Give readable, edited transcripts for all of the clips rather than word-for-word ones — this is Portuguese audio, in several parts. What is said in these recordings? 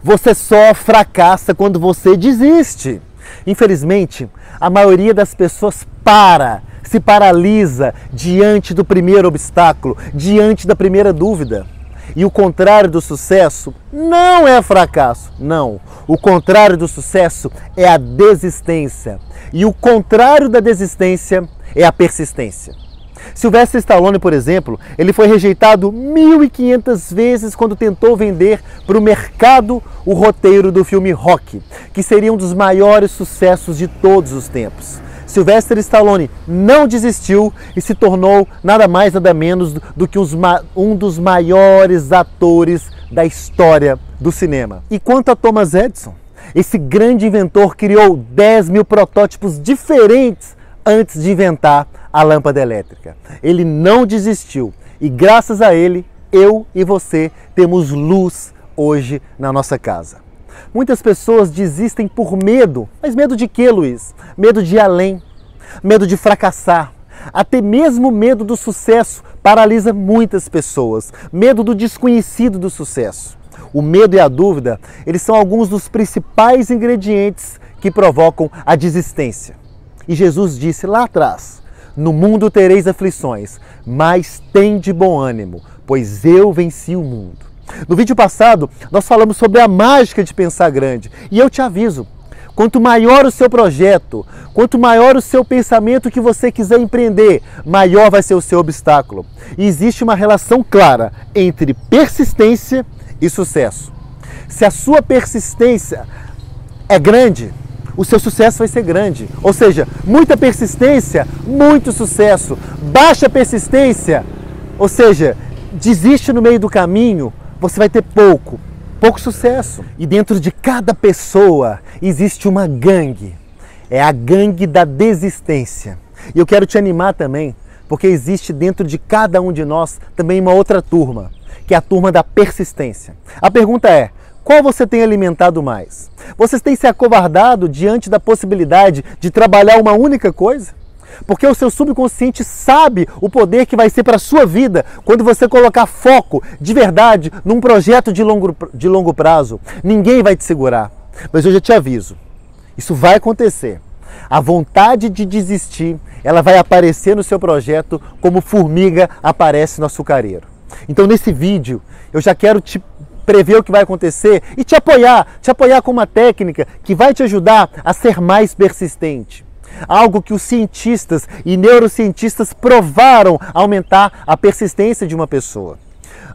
Você só fracassa quando você desiste. Infelizmente, a maioria das pessoas se paralisa diante do primeiro obstáculo, diante da primeira dúvida. E o contrário do sucesso não é fracasso, não. O contrário do sucesso é a desistência. E o contrário da desistência é a persistência. Sylvester Stallone, por exemplo, ele foi rejeitado 1.500 vezes quando tentou vender para o mercado o roteiro do filme Rocky, que seria um dos maiores sucessos de todos os tempos. Sylvester Stallone não desistiu e se tornou nada mais nada menos do que um dos maiores atores da história do cinema. E quanto a Thomas Edison, esse grande inventor criou 10.000 protótipos diferentes antes de inventar a lâmpada elétrica. Ele não desistiu e graças a ele, eu e você temos luz hoje na nossa casa. Muitas pessoas desistem por medo. Mas medo de quê, Luiz? Medo de ir além, medo de fracassar. Até mesmo medo do sucesso paralisa muitas pessoas. Medo do desconhecido do sucesso. O medo e a dúvida, eles são alguns dos principais ingredientes que provocam a desistência. E Jesus disse lá atrás: no mundo tereis aflições, mas tende bom ânimo, pois eu venci o mundo. No vídeo passado, nós falamos sobre a mágica de pensar grande. E eu te aviso, quanto maior o seu projeto, quanto maior o seu pensamento que você quiser empreender, maior vai ser o seu obstáculo. E existe uma relação clara entre persistência e sucesso. Se a sua persistência é grande, o seu sucesso vai ser grande. Ou seja, muita persistência, muito sucesso. Baixa persistência, ou seja, desiste no meio do caminho, você vai ter pouco sucesso. E dentro de cada pessoa existe uma gangue. É a gangue da desistência. E eu quero te animar também, porque existe dentro de cada um de nós também uma outra turma, que é a turma da persistência. A pergunta é: qual você tem alimentado mais? Você tem se acovardado diante da possibilidade de trabalhar uma única coisa? Porque o seu subconsciente sabe o poder que vai ser para a sua vida quando você colocar foco de verdade num projeto de longo prazo. Ninguém vai te segurar. Mas eu já te aviso, isso vai acontecer. A vontade de desistir, ela vai aparecer no seu projeto como formiga aparece no açucareiro. Então nesse vídeo eu já quero te prever o que vai acontecer e te apoiar com uma técnica que vai te ajudar a ser mais persistente. Algo que os cientistas e neurocientistas provaram aumentar a persistência de uma pessoa.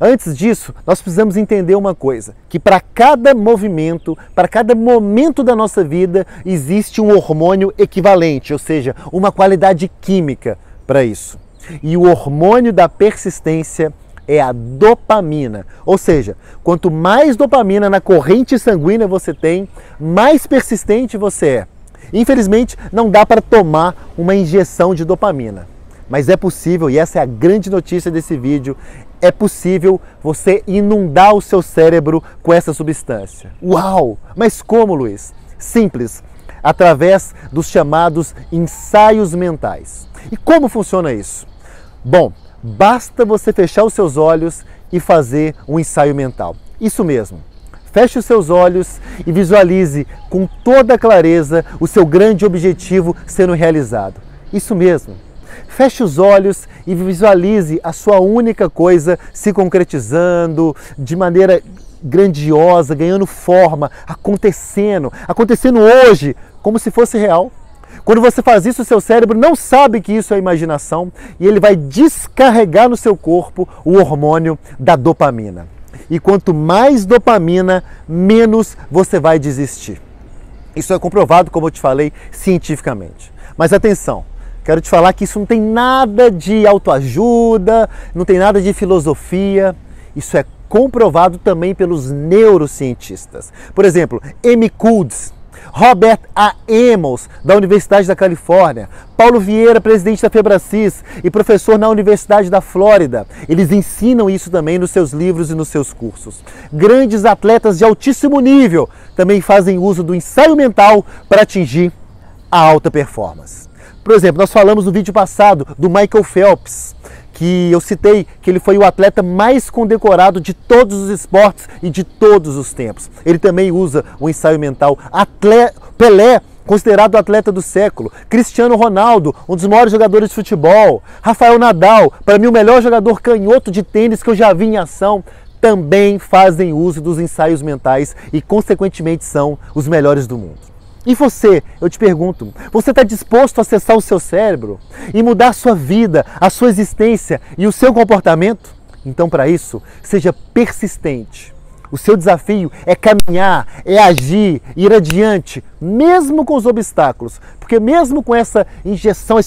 Antes disso, nós precisamos entender uma coisa, que para cada movimento, para cada momento da nossa vida, existe um hormônio equivalente, ou seja, uma qualidade química para isso. E o hormônio da persistência é a dopamina. Ou seja, quanto mais dopamina na corrente sanguínea você tem, mais persistente você é. Infelizmente, não dá para tomar uma injeção de dopamina. Mas é possível, e essa é a grande notícia desse vídeo, é possível você inundar o seu cérebro com essa substância. Uau! Mas como, Luiz? Simples, através dos chamados ensaios mentais. E como funciona isso? Bom, basta você fechar os seus olhos e fazer um ensaio mental. Isso mesmo. Feche os seus olhos e visualize com toda clareza o seu grande objetivo sendo realizado. Isso mesmo. Feche os olhos e visualize a sua única coisa se concretizando de maneira grandiosa, ganhando forma, acontecendo hoje, como se fosse real. Quando você faz isso, o seu cérebro não sabe que isso é imaginação e ele vai descarregar no seu corpo o hormônio da dopamina. E quanto mais dopamina, menos você vai desistir. Isso é comprovado, como eu te falei, cientificamente. Mas atenção, quero te falar que isso não tem nada de autoajuda, não tem nada de filosofia. Isso é comprovado também pelos neurocientistas. Por exemplo, Amy Cuddes, Robert A. Emmons, da Universidade da Califórnia, Paulo Vieira, presidente da Febracis e professor na Universidade da Flórida. Eles ensinam isso também nos seus livros e nos seus cursos. Grandes atletas de altíssimo nível também fazem uso do ensaio mental para atingir a alta performance. Por exemplo, nós falamos no vídeo passado do Michael Phelps, que eu citei que ele foi o atleta mais condecorado de todos os esportes e de todos os tempos. Ele também usa o ensaio mental. Pelé, considerado o atleta do século. Cristiano Ronaldo, um dos maiores jogadores de futebol. Rafael Nadal, para mim o melhor jogador canhoto de tênis que eu já vi em ação, também fazem uso dos ensaios mentais e, consequentemente, são os melhores do mundo. E você, eu te pergunto, você está disposto a acessar o seu cérebro e mudar a sua vida, a sua existência e o seu comportamento? Então, para isso, seja persistente. O seu desafio é caminhar, é agir, ir adiante, mesmo com os obstáculos. Porque mesmo com essa injeção,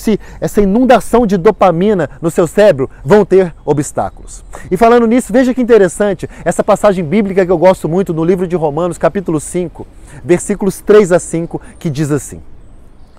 essa inundação de dopamina no seu cérebro, vão ter obstáculos. E falando nisso, veja que interessante, essa passagem bíblica que eu gosto muito no livro de Romanos, capítulo 5, versículos 3 a 5, que diz assim: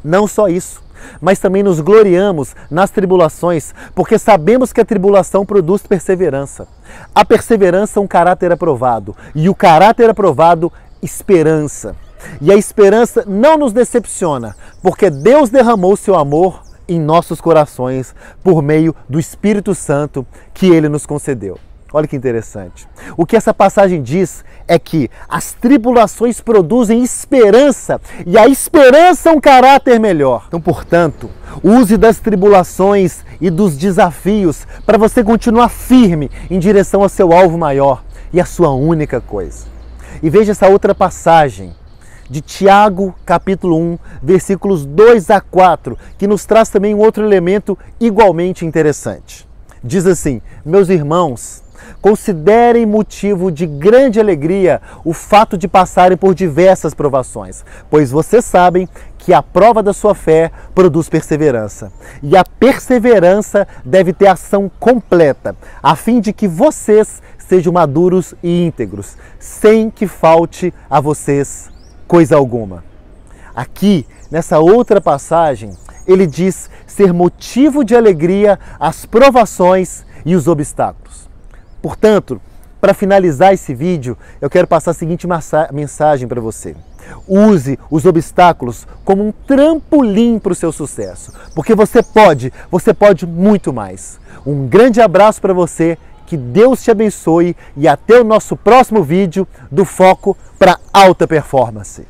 não só isso, mas também nos gloriamos nas tribulações, porque sabemos que a tribulação produz perseverança. A perseverança é um caráter aprovado, e o caráter aprovado, esperança. E a esperança não nos decepciona, porque Deus derramou seu amor em nossos corações por meio do Espírito Santo que Ele nos concedeu. Olha que interessante. O que essa passagem diz é que as tribulações produzem esperança e a esperança é um caráter melhor. Então, portanto, use das tribulações e dos desafios para você continuar firme em direção ao seu alvo maior e a sua única coisa. E veja essa outra passagem de Tiago, capítulo 1, versículos 2 a 4, que nos traz também um outro elemento igualmente interessante. Diz assim: meus irmãos, considerem motivo de grande alegria o fato de passarem por diversas provações, pois vocês sabem que a prova da sua fé produz perseverança. E a perseverança deve ter ação completa, a fim de que vocês sejam maduros e íntegros, sem que falte a vocês coisa alguma. Aqui, nessa outra passagem, ele diz ser motivo de alegria as provações e os obstáculos. Portanto, para finalizar esse vídeo, eu quero passar a seguinte mensagem para você. Use os obstáculos como um trampolim para o seu sucesso, porque você pode muito mais. Um grande abraço para você, que Deus te abençoe e até o nosso próximo vídeo do Foco para Alta Performance.